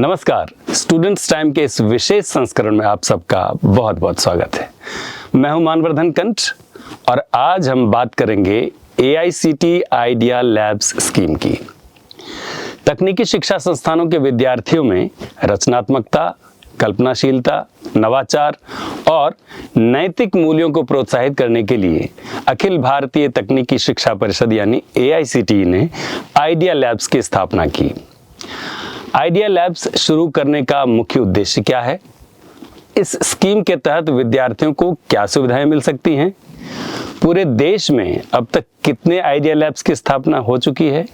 नमस्कार, students time के इस विशेष संस्करण में आप सबका बहुत बहुत स्वागत है। मैं हूं मानवर्धन कंठ और आज हम बात करेंगे AICTE आइडिया लैब्स स्कीम की। तकनीकी शिक्षा संस्थानों के विद्यार्थियों में रचनात्मकता, कल्पनाशीलता, नवाचार और नैतिक मूल्यों को प्रोत्साहित करने के लिए अखिल भारतीय तकनीकी शिक्षा परिषद यानी AICTE ने आइडिया लैब्स की स्थापना की। आइडिया लैब्स शुरू करने का मुख्य उद्देश्य क्या है? इस स्कीम के तहत विद्यार्थियों को क्या सुविधाएं मिल सकती हैं? पूरे देश में अब तक कितने आइडिया लैब्स की स्थापना हो चुकी है?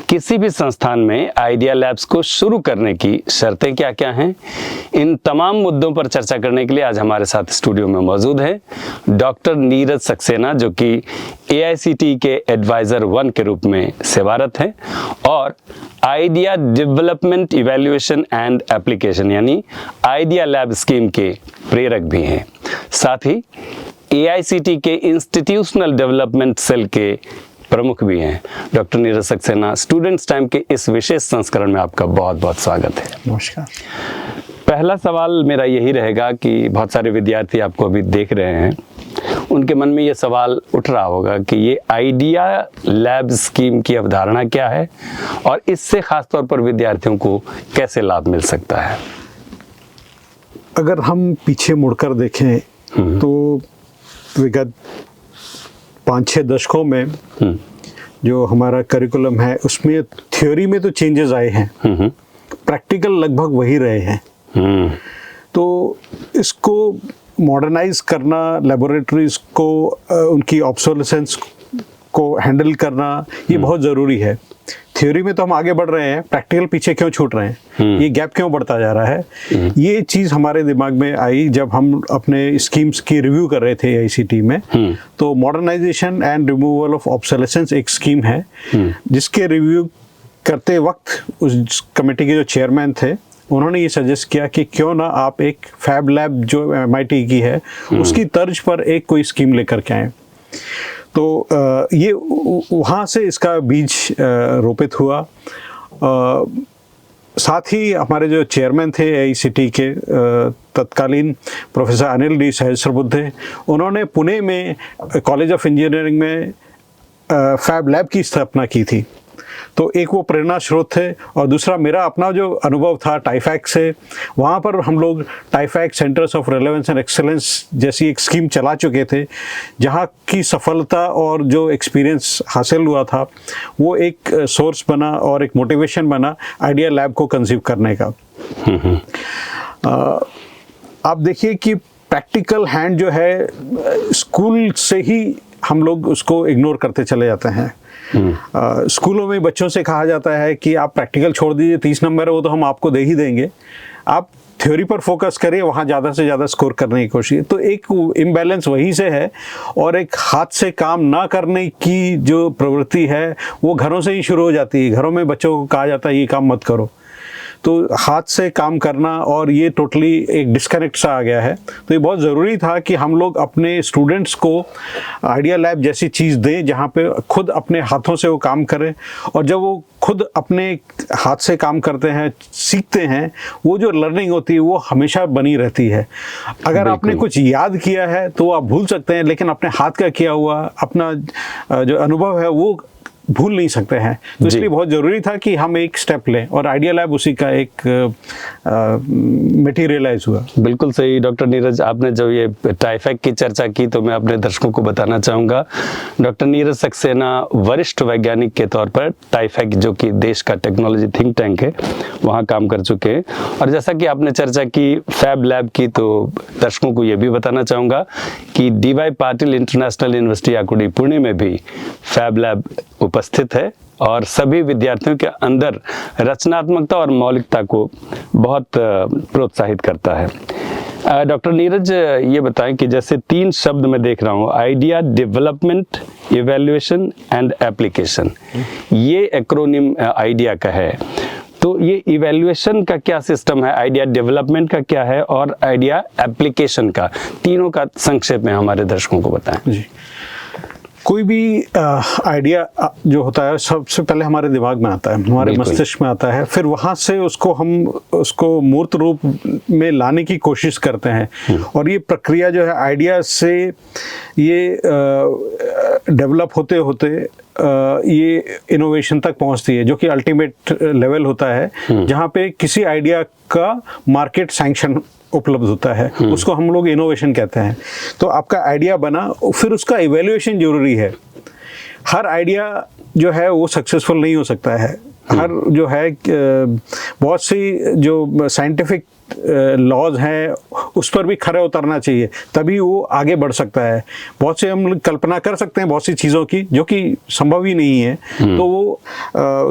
किसी भी संस्थान में आइडिया लैब्स को शुरू करने की शर्तें क्या क्या हैं? इन तमाम मुद्दों पर चर्चा करने के लिए आज हमारे साथ स्टूडियो में मौजूद हैं डॉक्टर नीरज सक्सेना, जो कि AICTE के एडवाइजर 1 के रूप में सेवारत हैं और idea development evaluation and application यानी आइडिया लैब स्कीम के प्रेरक भी हैं। साथ ही AICTE के इंस्टीट्यूशनल डेवलपमेंट सेल के प्रमुख भी हैं। Doctor Neeraj Saxena, students time के इस विशेष संस्करण में आपका बहुत बहुत स्वागत है। नमस्कार। पहला सवाल मेरा यही रहेगा कि बहुत सारे विद्यार्थी आपको अभी देख रहे हैं, उनके मन में ये सवाल उठ रहा होगा कि ये आइडिया लैब स्कीम की अवधारणा क्या है और इससे खास तौर पर विद्यार्थियों को कैसे लाभ मिल सकता है। अगर हम पीछे मुड़कर देखें तो विगत 5-6 दशकों में जो हमारा करिकुलम है उसमें थ्योरी में तो चेंजेस आए हैं, प्रैक्टिकल लगभग वही रहे हैं। तो इसको मॉडर्नाइज करना, लेबोरेटरीज को उनकी ऑब्सोलेसेंस को हैंडल करना ये बहुत ज़रूरी है। थ्योरी में तो हम आगे बढ़ रहे हैं, प्रैक्टिकल पीछे क्यों छूट रहे हैं, ये गैप क्यों बढ़ता जा रहा है। ये चीज़ हमारे दिमाग में आई जब हम अपने स्कीम्स की रिव्यू कर रहे थे AICTE में। तो modernisation and removal of obsolescence एक स्कीम है जिसके रिव्यू करते वक्त उस कमेटी के जो चेयरमैन थे उन्होंने ये सजेस्ट किया कि क्यों ना आप एक फैब लैब जो MIT की है उसकी तर्ज पर एक कोई स्कीम लेकर के आएँ। तो ये वहाँ से इसका बीज रोपित हुआ। साथ ही हमारे जो चेयरमैन थे AICTE के तत्कालीन प्रोफेसर अनिल डी सहस्रबुद्धे, उन्होंने पुणे में कॉलेज ऑफ इंजीनियरिंग में फैब लैब की स्थापना की थी। तो एक वो प्रेरणा स्रोत थे और दूसरा मेरा अपना जो अनुभव था टाइफैक से, वहाँ पर हम लोग TIFAC centres of relevance and excellence जैसी एक स्कीम चला चुके थे, जहाँ की सफलता और जो एक्सपीरियंस हासिल हुआ था वो एक सोर्स बना और एक मोटिवेशन बना आइडिया लैब को कंसीव करने का। आप देखिए कि प्रैक्टिकल हैंड जो है स्कूल से ही हम लोग उसको इग्नोर करते चले जाते हैं। स्कूलों में बच्चों से कहा जाता है कि आप प्रैक्टिकल छोड़ दीजिए, 30 नंबर है वो तो हम आपको दे ही देंगे, आप थ्योरी पर फोकस करिए, वहाँ ज़्यादा से ज़्यादा स्कोर करने की कोशिश। तो एक इम्बैलेंस वहीं से है और एक हाथ से काम ना करने की जो प्रवृत्ति है वो घरों से ही शुरू हो जाती है। घरों में बच्चों को कहा जाता है ये काम मत करो, तो हाथ से काम करना और ये टोटली एक डिस्कनेक्ट सा आ गया है। तो ये बहुत ज़रूरी था कि हम लोग अपने स्टूडेंट्स को आइडिया लैब जैसी चीज़ दें जहाँ पे खुद अपने हाथों से वो काम करें, और जब वो खुद अपने हाथ से काम करते हैं, सीखते हैं, वो जो लर्निंग होती है वो हमेशा बनी रहती है। अगर आपने कुछ याद किया है तो आप भूल सकते हैं, लेकिन अपने हाथ का किया हुआ अपना जो अनुभव है वो भूल नहीं सकते हैं। तो इसलिए बहुत ज़रूरी था कि हम एक स्टेप लें और आइडिया लैब उसी का एक मटेरियलाइज हुआ। बिल्कुल सही डॉक्टर नीरज, आपने जब ये टाइफैक की चर्चा की तो मैं अपने दर्शकों को बताना चाहूँगा, डॉक्टर नीरज सक्सेना वरिष्ठ वैज्ञानिक के तौर पर टाइफैक जो कि देश का टेक्नोलॉजी थिंक टैंक है वहाँ काम कर चुके हैं। और जैसा कि आपने चर्चा की फैब लैब की, तो दर्शकों को ये भी बताना चाहूँगा कि DY Patil International University Akurdi Pune में भी फैब लैब उपस्थित है और सभी विद्यार्थियों के अंदर रचनात्मकता और मौलिकता को बहुत प्रोत्साहित करता है। डॉक्टर नीरज, ये बताएं कि जैसे 3 शब्द मैं देख रहा हूँ, idea development, evaluation and application, ये एक्रोनिम आइडिया का है। तो ये इवैल्यूएशन का क्या सिस्टम है, आइडिया डेवलपमेंट का क्या है और आइडिया एप्लीकेशन का, तीनों का संक्षेप में हमारे दर्शकों को बताएं। जी, कोई भी आइडिया जो होता है सबसे पहले हमारे दिमाग में आता है, हमारे बिल्कुल। मस्तिष्क में आता है, फिर वहाँ से हम उसको मूर्त रूप में लाने की कोशिश करते हैं। और ये प्रक्रिया जो है आइडिया से ये डेवलप होते होते ये इनोवेशन तक पहुंचती है, जो कि अल्टीमेट लेवल होता है जहाँ पे किसी आइडिया का मार्केट सैंक्शन उपलब्ध होता है, उसको हम लोग इनोवेशन कहते हैं। तो आपका आइडिया बना, फिर उसका इवैल्यूएशन जरूरी है। हर आइडिया जो है वो सक्सेसफुल नहीं हो सकता है। हर जो है बहुत सी जो साइंटिफिक लॉज हैं उस पर भी खरे उतरना चाहिए, तभी वो आगे बढ़ सकता है। बहुत से हम लोग कल्पना कर सकते हैं बहुत सी चीज़ों की जो कि संभव ही नहीं है, तो वो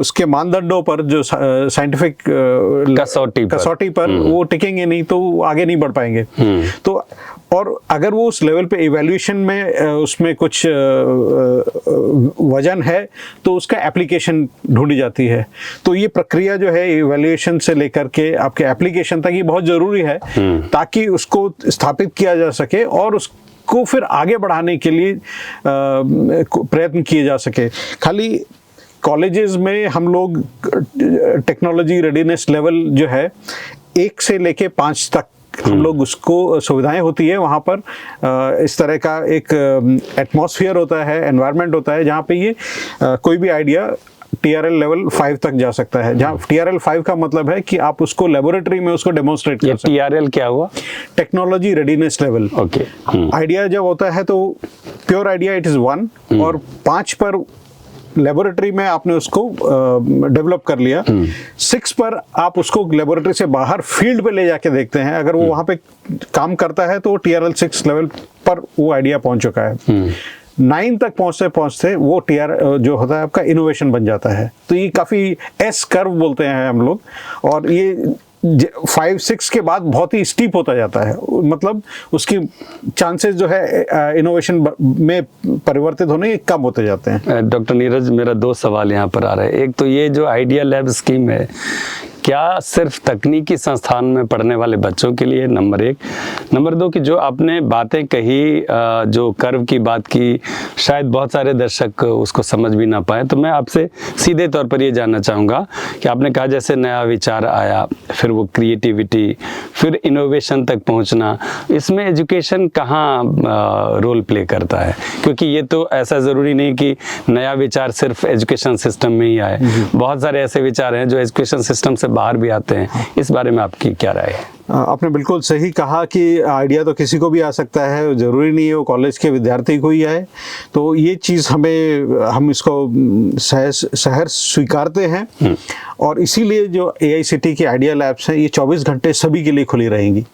उसके मानदंडों पर जो साइंटिफिक कसौटी पर वो टिकेंगे नहीं, तो वो आगे नहीं बढ़ पाएंगे। तो और अगर वो उस लेवल पे इवैल्यूएशन में उसमें कुछ वजन है तो उसका एप्लीकेशन ढूंढी जाती है। तो ये प्रक्रिया जो है इवैल्यूएशन से लेकर के आपके एप्लीकेशन तक ये बहुत ज़रूरी है, ताकि उसको स्थापित किया जा सके और उसको फिर आगे बढ़ाने के लिए प्रयत्न किए जा सके। खाली कॉलेजेस में हम लोग टेक्नोलॉजी रेडीनेस लेवल जो है 1 से लेके 5 तक हम लोग उसको सुविधाएं होती है वहाँ पर इस तरह का एक एटमॉस्फेयर होता है, एनवायरनमेंट होता है जहाँ पे ये कोई भी आइडिया TRL लेवल 5 तक जा सकता है। जहाँ TRL 5 का मतलब है कि आप उसको लेबोरेटरी में उसको डेमोन्स्ट्रेट कर सकते हैं। TRL क्या हुआ? Technology readiness level. Okay. Idea जब होता है तो प्योर आइडिया इट इज़ 1 और 5 पर लेबोरेटरी में आपने उसको डेवलप कर लिया। 6 पर आप उसको लेबोरेटरी से बाहर फील्ड पे ले जाके देखते हैं, अगर वो वहाँ पे काम करता है तो TRL 6 लेवल पर वो आइडिया पहुँच चुका है। 9 तक पहुँचते पहुँचते वो जो होता है आपका इनोवेशन बन जाता है। तो ये काफ़ी S कर्व बोलते हैं हम लोग, और ये 5-6 के बाद बहुत ही स्टीप होता जाता है, मतलब उसकी चांसेस जो है इनोवेशन में परिवर्तित होने के कम होते जाते हैं। डॉक्टर नीरज, मेरा 2 सवाल यहाँ पर आ रहे हैं। एक तो ये जो आइडिया लैब स्कीम है, क्या सिर्फ तकनीकी संस्थान में पढ़ने वाले बच्चों के लिए? नंबर 1। नंबर 2 कि जो आपने बातें कही, जो कर्व की बात की, शायद बहुत सारे दर्शक उसको समझ भी ना पाए, तो मैं आपसे सीधे तौर पर ये जानना चाहूँगा कि आपने कहा जैसे नया विचार आया, फिर वो क्रिएटिविटी, फिर इनोवेशन तक पहुँचना, इसमें एजुकेशन कहाँ रोल प्ले करता है? क्योंकि ये तो ऐसा ज़रूरी नहीं कि नया विचार सिर्फ एजुकेशन सिस्टम में ही आए, बहुत सारे ऐसे विचार हैं जो एजुकेशन सिस्टम से बाहर भी आते हैं। इस बारे में आपकी क्या राय है? आपने बिल्कुल सही कहा कि आइडिया तो किसी को भी आ सकता है, ज़रूरी नहीं है वो कॉलेज के विद्यार्थी को ही आए। तो ये चीज़ हम इसको सहर्ष स्वीकारते हैं, और इसीलिए जो AICTE की आइडिया लैब्स हैं ये 24 घंटे सभी के लिए खुली रहेंगी।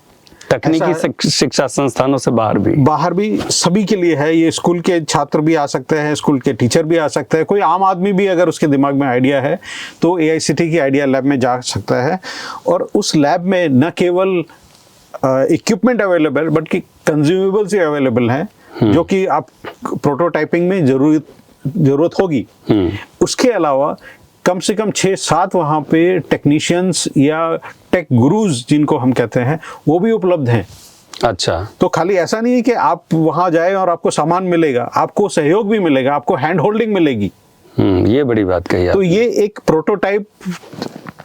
तकनीकी शिक्षा संस्थानों से बाहर भी सभी के लिए है। ये स्कूल के छात्र भी आ सकते हैं, स्कूल के टीचर भी आ सकते हैं, कोई आम आदमी भी अगर उसके दिमाग में आइडिया है तो AICTE की आइडिया लैब में जा सकता है। और उस लैब में न केवल इक्विपमेंट अवेलेबल बल्कि कंज्यूमेबल्स ही अवेलेबल हैं, जो कि आप प्रोटोटाइपिंग में जरूरत होगी। उसके अलावा कम से कम 6-7 वहाँ पे टेक्नीशियंस या टेक गुरुज जिनको हम कहते हैं वो भी उपलब्ध हैं। अच्छा, तो खाली ऐसा नहीं है कि आप वहाँ जाए और आपको सामान मिलेगा, आपको सहयोग भी मिलेगा, आपको हैंड होल्डिंग मिलेगी। ये बड़ी बात कही आपने। तो ये एक प्रोटोटाइप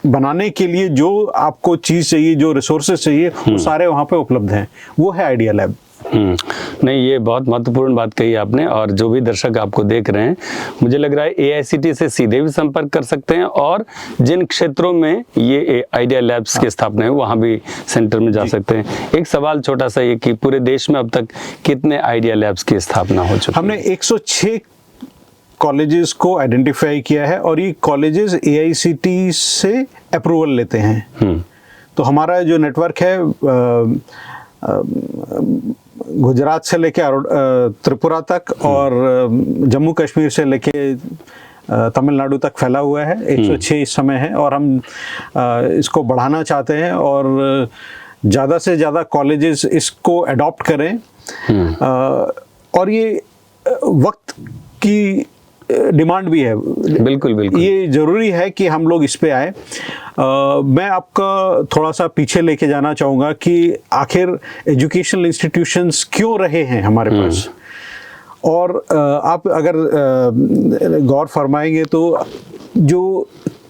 बनाने के लिए जो आपको चीज़ चाहिए, जो रिसोर्सेज चाहिए, वो सारे वहाँ पे उपलब्ध हैं। वो है आइडिया लैब। नहीं, ये बहुत महत्वपूर्ण बात कही आपने। और जो भी दर्शक आपको देख रहे हैं, मुझे लग रहा है AICTE से सीधे भी संपर्क कर सकते हैं, और जिन क्षेत्रों में ये आइडिया लैब्स की स्थापना है वहाँ भी सेंटर में जा सकते हैं। एक सवाल छोटा सा ये कि पूरे देश में अब तक कितने आइडिया लैब्स की स्थापना हो चुकी है? हमने 106 कॉलेजेस को आइडेंटिफाई किया है, और ये कॉलेजेस AICTE से अप्रूवल लेते हैं। तो हमारा जो नेटवर्क है गुजरात से लेके त्रिपुरा तक और जम्मू कश्मीर से लेके तमिलनाडु तक फैला हुआ है। 106 इस समय है, और हम इसको बढ़ाना चाहते हैं और ज़्यादा से ज़्यादा कॉलेजेस इसको अडॉप्ट करें। और ये वक्त की डिमांड भी है। बिल्कुल बिल्कुल, ये ज़रूरी है कि हम लोग इस पे आए। मैं आपका थोड़ा सा पीछे लेके जाना चाहूँगा कि आखिर एजुकेशनल इंस्टीट्यूशंस क्यों रहे हैं हमारे पास, और आप अगर गौर फरमाएंगे तो जो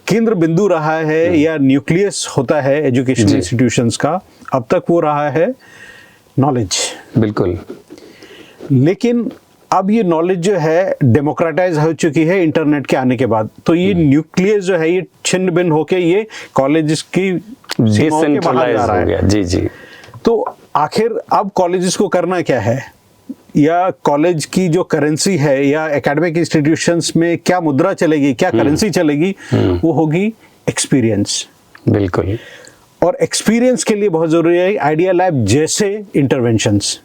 केंद्र बिंदु रहा है या न्यूक्लियस होता है एजुकेशन इंस्टीट्यूशंस का, अब तक वो रहा है नॉलेज। बिल्कुल। लेकिन अब ये नॉलेज जो है डेमोक्रेटाइज हो चुकी है इंटरनेट के आने के बाद, तो ये न्यूक्लियस जो है ये छिन्न भिन्न होके ये कॉलेजेस की सीमाओं के बाहर जा रहा है। जी जी। तो आखिर अब कॉलेजेस को करना क्या है, या कॉलेज की जो करेंसी है या एकेडमिक इंस्टीट्यूशंस में क्या मुद्रा चलेगी, क्या करेंसी चलेगी, वो होगी एक्सपीरियंस। बिल्कुल। और एक्सपीरियंस के लिए बहुत जरूरी है आइडिया लैब जैसे इंटरवेंशंस,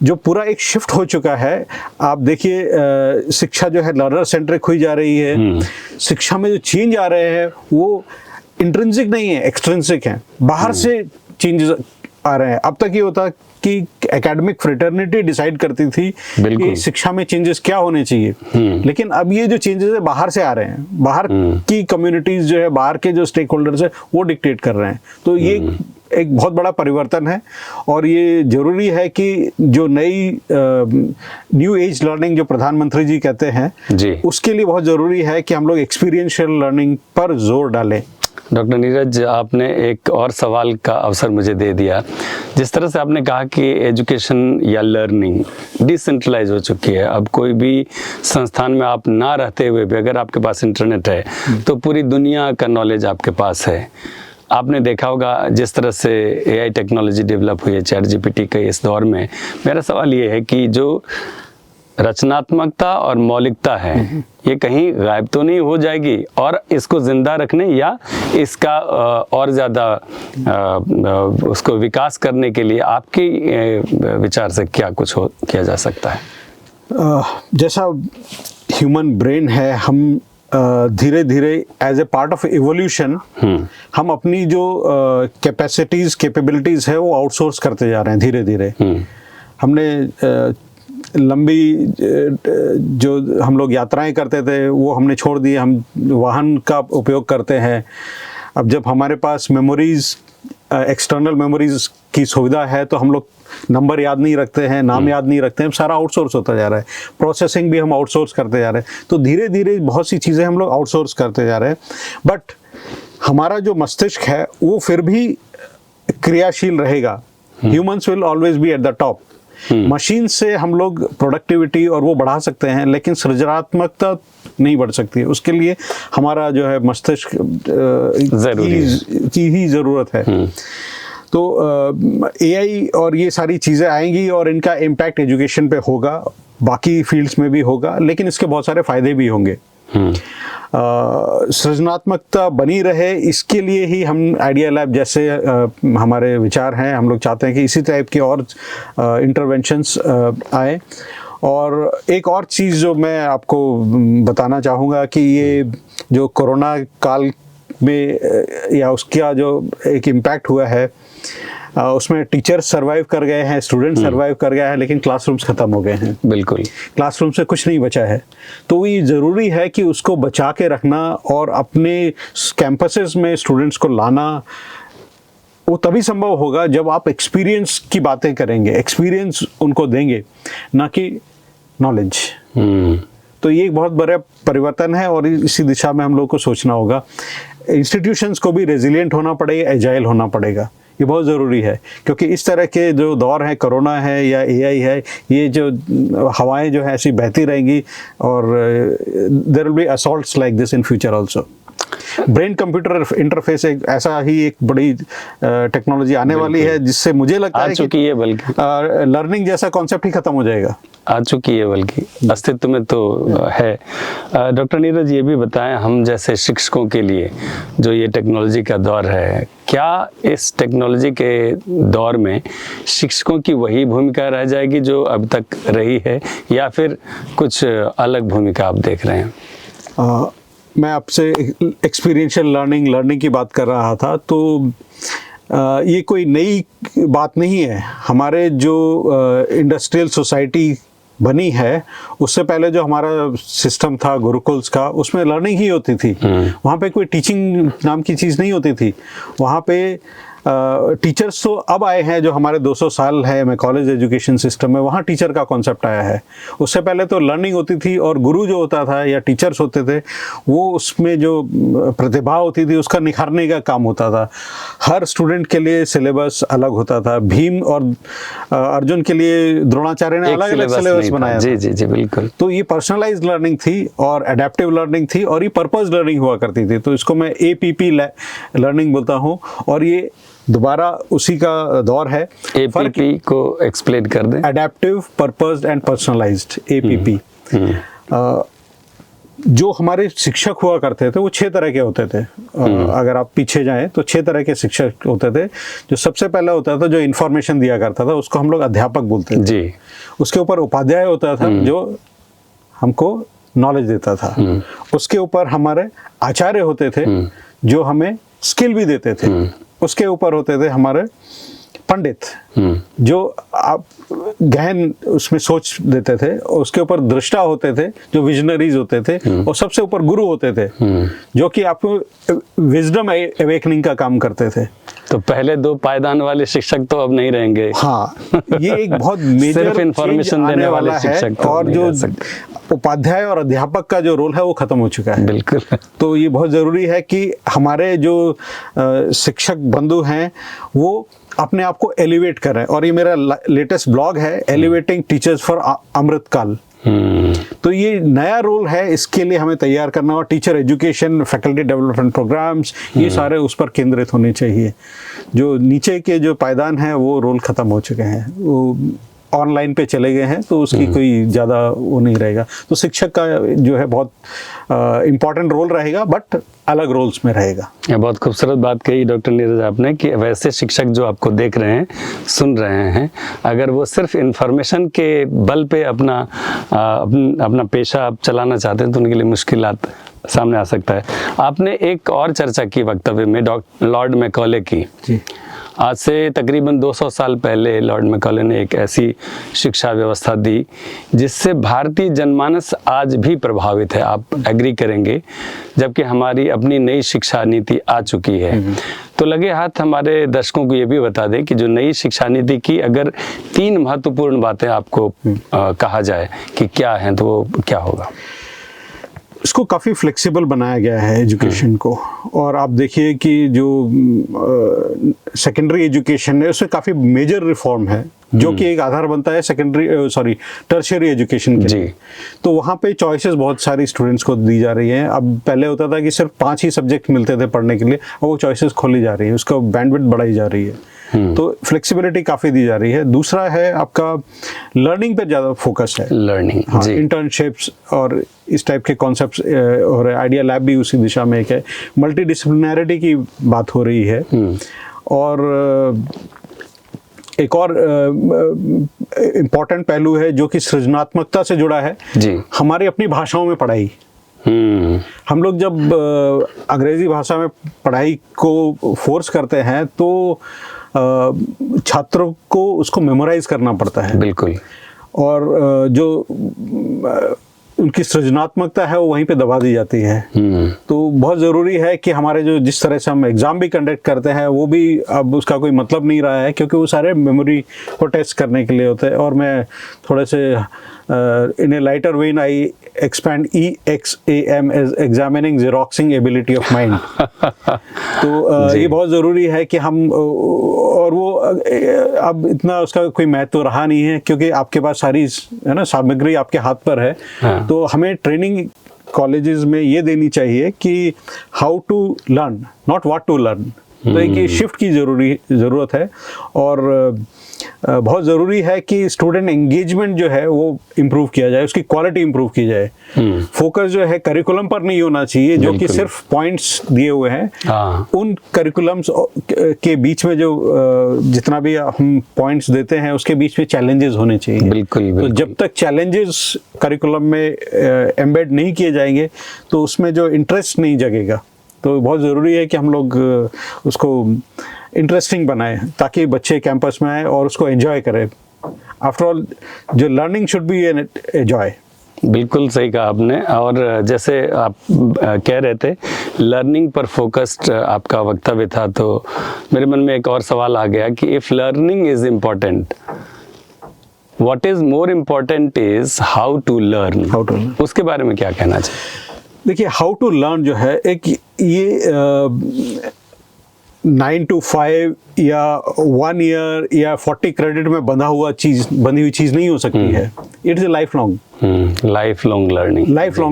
जो पूरा एक शिफ्ट हो चुका है। आप देखिए शिक्षा जो है लर्नर सेंट्रिक हुई जा रही है। शिक्षा में जो चेंज आ रहे हैं वो इंट्रिंसिक नहीं है, एक्सट्रिंसिक है, बाहर से चेंजेस आ रहे हैं। अब तक ये होता कि एकेडमिक फ्रेटर्निटी डिसाइड करती थी कि शिक्षा में चेंजेस क्या होने चाहिए, लेकिन अब ये जो चेंजेस है बाहर से आ रहे हैं, बाहर की कम्युनिटीज जो है, बाहर के जो स्टेक होल्डर्स है वो डिक्टेट कर रहे हैं। तो ये एक बहुत बड़ा परिवर्तन है और ये जरूरी है कि जो नई न्यू एज लर्निंग जो प्रधानमंत्री जी कहते हैं जी, उसके लिए बहुत जरूरी है कि हम लोग एक्सपीरियंशियल लर्निंग पर जोर डालें। डॉक्टर नीरज, आपने एक और सवाल का अवसर मुझे दे दिया। जिस तरह से आपने कहा कि एजुकेशन या लर्निंग डिसेंट्रलाइज हो चुकी है, अब कोई भी संस्थान में आप ना रहते हुए भी अगर आपके पास इंटरनेट है तो पूरी दुनिया का नॉलेज आपके पास है। आपने देखा होगा जिस तरह से एआई टेक्नोलॉजी डेवलप हुई है, चैट जीपीटी के इस दौर में, मेरा सवाल ये है कि जो रचनात्मकता और मौलिकता है ये कहीं गायब तो नहीं हो जाएगी, और इसको जिंदा रखने या इसका और ज़्यादा उसको विकास करने के लिए आपके विचार से क्या कुछ किया जा सकता है? जैसा ह्यूमन ब्रेन है, हम धीरे धीरे as a part of evolution हम अपनी जो कैपेसिटीज कैपेबिलिटीज है वो आउटसोर्स करते जा रहे हैं धीरे धीरे। हमने लंबी जो हम लोग यात्राएं करते थे वो हमने छोड़ दी, हम वाहन का उपयोग करते हैं। अब जब हमारे पास मेमोरीज, एक्सटर्नल मेमोरीज की सुविधा है तो हम लोग नंबर याद नहीं रखते हैं, नाम याद नहीं रखते हैं, सारा आउटसोर्स होता जा रहा है। प्रोसेसिंग भी हम आउटसोर्स करते जा रहे हैं। तो धीरे धीरे बहुत सी चीज़ें हम लोग आउटसोर्स करते जा रहे हैं, बट हमारा जो मस्तिष्क है वो फिर भी क्रियाशील रहेगा। Humans will always be at the top. Machine से हम लोग प्रोडक्टिविटी और वो बढ़ा सकते हैं, लेकिन सृजनात्मकता नहीं बढ़ सकती। उसके लिए हमारा जो है मस्तिष्क की ही ज़रूरत है। तो एआई और ये सारी चीज़ें आएंगी और इनका इम्पैक्ट एजुकेशन पे होगा, बाकी फील्ड्स में भी होगा, लेकिन इसके बहुत सारे फ़ायदे भी होंगे। सृजनात्मकता बनी रहे इसके लिए ही हम आइडिया लैब जैसे हमारे विचार हैं। हम लोग चाहते हैं कि इसी टाइप के और इंटरवेंशंस आए। और एक और चीज़ जो मैं आपको बताना चाहूँगा कि ये जो कोरोना काल में या उसका जो एक इम्पैक्ट हुआ है उसमें टीचर्स सर्वाइव कर गए हैं, स्टूडेंट सर्वाइव कर गया है, लेकिन क्लासरूम्स खत्म हो गए हैं। बिल्कुल, क्लासरूम से कुछ नहीं बचा है। तो ये ज़रूरी है कि उसको बचा के रखना और अपने कैंपसेस में स्टूडेंट्स को लाना वो तभी संभव होगा जब आप एक्सपीरियंस की बातें करेंगे, एक्सपीरियंस उनको देंगे, ना कि नॉलेज। तो ये एक बहुत बड़ा परिवर्तन है और इसी दिशा में हम लोग को सोचना होगा। इंस्टीट्यूशंस को भी रेजिलिएंट होना पड़ेगा, एजाइल होना पड़ेगा। ये बहुत ज़रूरी है क्योंकि इस तरह के जो दौर है, कोरोना है या एआई है, ये जो हवाएं जो है ऐसी बहती रहेंगी और there will be assaults like this in future also. Brain computer interface एक ऐसा ही एक बड़ी टेक्नोलॉजी आने वाली है जिससे मुझे लगता है कि ये बल्कि लर्निंग जैसा कॉन्सेप्ट ही खत्म हो जाएगा। आ चुकी है, बल्कि अस्तित्व में तो है। डॉक्टर नीरज, ये भी बताएं, हम जैसे शिक्षकों के लिए जो ये टेक्नोलॉजी का दौर है, क्या इस टेक्नोलॉजी के दौर में शिक्षकों की वही भूमिका रह जाएगी जो अब तक रही है, या फिर कुछ अलग भूमिका आप देख रहे हैं? मैं आपसे एक्सपीरियंशियल लर्निंग की बात कर रहा था, तो ये कोई नई बात नहीं है। हमारे जो इंडस्ट्रियल सोसाइटी बनी है उससे पहले जो हमारा सिस्टम था गुरुकुल्स का, उसमें लर्निंग ही होती थी। वहाँ पे कोई टीचिंग नाम की चीज़ नहीं होती थी। वहाँ पे टीचर्स तो अब आए हैं, जो हमारे 200 साल है मैं कॉलेज एजुकेशन सिस्टम में, वहाँ टीचर का कॉन्सेप्ट आया है। उससे पहले तो लर्निंग होती थी और गुरु जो होता था या टीचर्स होते थे वो उसमें जो प्रतिभा होती थी उसका निखारने का काम होता था। हर स्टूडेंट के लिए सिलेबस अलग होता था। भीम और अर्जुन के लिए द्रोणाचार्य ने अलग अलग सिलेबस बनाया जी जी जी बिल्कुल। तो ये पर्सनलाइज्ड लर्निंग थी और एडेप्टिव लर्निंग थी और ये पर्पस लर्निंग हुआ करती थी। तो इसको मैं APP लर्निंग बोलता हूँ और ये दोबारा उसी का दौर है। APP को एक्सप्लेन कर दें। Adaptive, पर्पस्ड and personalised, APP। जो हमारे शिक्षक हुआ करते थे वो 6 तरह के होते थे। अगर आप पीछे जाएं तो 6 तरह के शिक्षक होते थे। जो सबसे पहला होता था जो इन्फॉर्मेशन दिया करता था उसको हम लोग अध्यापक बोलते थे जी। उसके ऊपर उपाध्याय होता था जो हमको नॉलेज देता था। उसके ऊपर हमारे आचार्य होते थे जो हमें स्किल भी देते थे। उसके ऊपर होते थे हमारे पंडित जो आप गहन उसमें सोच देते थे। उसके ऊपर दृष्टा होते थे जो विजनरीज होते थे। और सबसे ऊपर गुरु होते थे जो कि आपको विजडम अवेकनिंग का काम करते थे। तो पहले 2 पायदान वाले शिक्षक तो अब नहीं रहेंगे। हाँ, ये एक बहुत मेजर सिर्फ इंफॉर्मेशन देने वाले शिक्षक तो और जो उपाध्याय और अध्यापक का जो रोल है वो खत्म हो चुका है। बिल्कुल। तो ये बहुत जरूरी है कि हमारे जो शिक्षक बंधु हैं वो अपने आप को एलिवेट करें। और ये मेरा लेटेस्ट ब्लॉग है, एलिवेटिंग टीचर्स फॉर अमृतकाल। तो ये नया रोल है, इसके लिए हमें तैयार करना। और teacher education, faculty development programmes, ये सारे उस पर केंद्रित होने चाहिए। जो नीचे के जो पायदान हैं वो रोल खत्म हो चुके हैं, वो ऑनलाइन पे चले गए हैं, तो उसकी कोई ज़्यादा वो नहीं रहेगा। तो शिक्षक का जो है बहुत इम्पॉर्टेंट रोल रहेगा, बट अलग रोल्स में रहेगा। ये बहुत खूबसूरत बात कही डॉक्टर नीरज आपने कि वैसे शिक्षक जो आपको देख रहे हैं, सुन रहे हैं, अगर वो सिर्फ इंफॉर्मेशन के बल पे अपना पेशा आप चलाना चाहते हैं तो उनके लिए मुश्किलात सामने आ सकता है। आपने एक और चर्चा की वक्तव्य में लॉर्ड मैकॉले की। जी। आज से तकरीबन 200 साल पहले लॉर्ड मैकॉले ने एक ऐसी शिक्षा व्यवस्था दी जिससे भारतीय जनमानस आज भी प्रभावित है, आप एग्री करेंगे, जबकि हमारी अपनी नई शिक्षा नीति आ चुकी है। तो लगे हाथ हमारे दर्शकों को ये भी बता दें कि जो नई शिक्षा नीति की अगर 3 महत्वपूर्ण बातें आपको कहा जाए कि क्या हैं तो वो क्या होगा? इसको काफ़ी फ्लेक्सिबल बनाया गया है एजुकेशन को। और आप देखिए कि जो सेकेंडरी एजुकेशन है उसमें काफ़ी मेजर रिफॉर्म है जो कि एक आधार बनता है टर्शियरी एजुकेशन के लिए। तो वहाँ पे चॉइसेस बहुत सारी स्टूडेंट्स को दी जा रही हैं। अब पहले होता था कि सिर्फ 5 ही सब्जेक्ट मिलते थे पढ़ने के लिए, अब वो चॉइसेस खोली जा रही है, उसका बैंडविड्थ बढ़ाई जा रही है। तो फ्लेक्सिबिलिटी काफ़ी दी जा रही है। दूसरा है आपका लर्निंग पे ज़्यादा फोकस है। लर्निंग, हाँ, इंटर्नशिप्स और इस टाइप के कॉन्सेप्ट्स और आइडिया लैब भी उसी दिशा में एक है। मल्टीडिसिप्लिनैरिटी की बात हो रही है। और एक और इम्पॉर्टेंट पहलू है जो कि सृजनात्मकता से जुड़ा है जी। हमारी अपनी भाषाओं में पढ़ाई। हम लोग जब अंग्रेजी भाषा में पढ़ाई को फोर्स करते हैं तो छात्रों को उसको मेमोराइज करना पड़ता है। बिल्कुल। और जो उनकी सृजनात्मकता है वो वहीं पे दबा दी जाती है। तो बहुत ज़रूरी है कि हमारे जो जिस तरह से हम एग्ज़ाम भी कंडक्ट करते हैं वो भी अब उसका कोई मतलब नहीं रहा है, क्योंकि वो सारे मेमोरी को टेस्ट करने के लिए होते हैं। और मैं थोड़े से in a lighter vein I expand EXAM as examining xeroxing ability of mind. तो ये बहुत ज़रूरी है कि हम, और वो अब इतना उसका कोई महत्व रहा नहीं है क्योंकि आपके पास सारी है ना सामग्री आपके हाथ पर है। हाँ। तो हमें ट्रेनिंग कॉलेजेस में ये देनी चाहिए कि how to learn, not what to learn. तो एक ये शिफ्ट की ज़रूरत है। और बहुत ज़रूरी है कि स्टूडेंट एंगेजमेंट जो है वो इम्प्रूव किया जाए, उसकी क्वालिटी इम्प्रूव की जाए। फोकस जो है करिकुलम पर नहीं होना चाहिए जो कि सिर्फ पॉइंट्स दिए हुए हैं। हाँ। उन करिकुलम्स के बीच में जो जितना भी हम पॉइंट्स देते हैं उसके बीच में चैलेंजेस होने चाहिए। बिल्कुल। तो जब तक चैलेंजेस करिकुलम में एम्बेड नहीं किए जाएंगे तो उसमें जो इंटरेस्ट नहीं जगेगा। तो बहुत ज़रूरी है कि हम लोग उसको इंटरेस्टिंग बनाएं ताकि बच्चे कैंपस में आए और उसको एंजॉय करें। आफ्टर ऑल जो learning should be a joy. बिल्कुल सही कहा आपने। और जैसे आप कह रहे थे लर्निंग पर फोकस्ड आपका वक्तव्य था, तो मेरे मन में एक और सवाल आ गया कि if learning is important, what is more important is how to learn. उसके बारे में क्या कहना चाहिए? देखिए, हाउ टू लर्न जो है एक ये 9 to 5 या 1 ईयर या 40 क्रेडिट में बंधी हुई चीज नहीं हो सकती है। It is a life long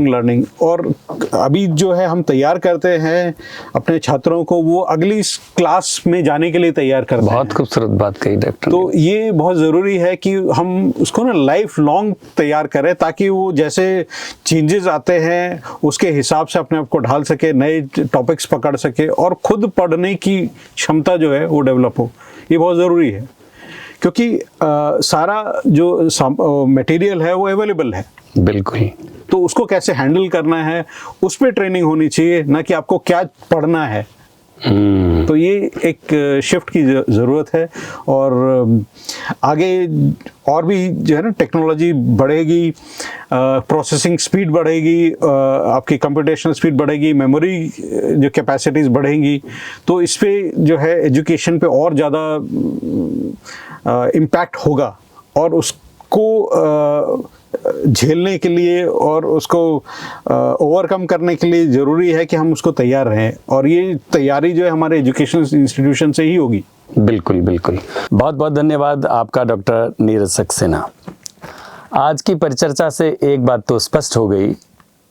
learning. और अभी जो है हम तैयार करते हैं अपने छात्रों को, वो अगली क्लास में जाने के लिए तैयार करते हैं। बहुत खूबसूरत बात कही डॉक्टर। तो ये बहुत ज़रूरी है कि हम उसको ना लाइफ लॉन्ग तैयार करें, ताकि वो जैसे चेंजेस आते हैं उसके हिसाब से अपने आप को ढाल सके, नए टॉपिक्स पकड़ सके और खुद पढ़ने की क्षमता जो है वो डेवलप हो। ये बहुत ज़रूरी है, क्योंकि सारा जो मटेरियल है वो अवेलेबल है। बिल्कुल। तो उसको कैसे हैंडल करना है उस पर ट्रेनिंग होनी चाहिए, ना कि आपको क्या पढ़ना है। तो ये एक शिफ्ट की ज़रूरत है। और आगे और भी जो है ना टेक्नोलॉजी बढ़ेगी, प्रोसेसिंग स्पीड बढ़ेगी, आपकी कंप्यूटेशनल स्पीड बढ़ेगी, मेमोरी जो कैपेसिटीज़ बढ़ेंगी, तो इस पे जो है एजुकेशन पे और ज़्यादा इम्पैक्ट होगा। और उसको झेलने के लिए और उसको ओवरकम करने के लिए ज़रूरी है कि हम उसको तैयार रहें, और ये तैयारी जो है हमारे एजुकेशन इंस्टीट्यूशन से ही होगी। बिल्कुल बिल्कुल। बहुत बहुत धन्यवाद आपका डॉक्टर नीरज सक्सेना। आज की परिचर्चा से एक बात तो स्पष्ट हो गई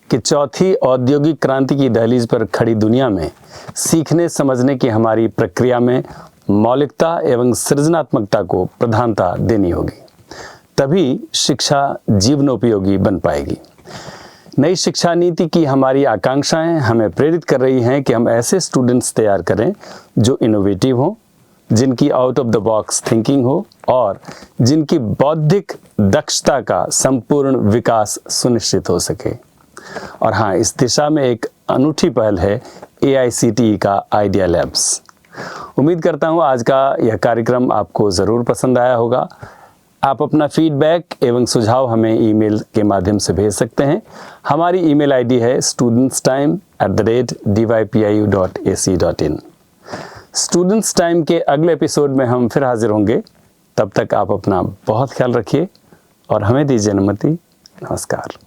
कि चौथी औद्योगिक क्रांति की दहलीज पर खड़ी दुनिया में सीखने समझने की हमारी प्रक्रिया में मौलिकता एवं सृजनात्मकता को प्रधानता देनी होगी, तभी शिक्षा जीवनोपयोगी बन पाएगी। नई शिक्षा नीति की हमारी आकांक्षाएं हमें प्रेरित कर रही हैं कि हम ऐसे स्टूडेंट्स तैयार करें जो इनोवेटिव हों, जिनकी out of the box thinking हो और जिनकी बौद्धिक दक्षता का संपूर्ण विकास सुनिश्चित हो सके। और हाँ, इस दिशा में एक अनूठी पहल है AICTE का आइडिया लैब्स। उम्मीद करता हूँ आज का यह कार्यक्रम आपको ज़रूर पसंद आया होगा। आप अपना फीडबैक एवं सुझाव हमें ईमेल के माध्यम से भेज सकते हैं। हमारी ईमेल आईडी है studentstime@dypiu.ac.in। स्टूडेंट्स टाइम के अगले एपिसोड में हम फिर हाजिर होंगे। तब तक आप अपना बहुत ख्याल रखिए और हमें दीजिए अनुमति। नमस्कार।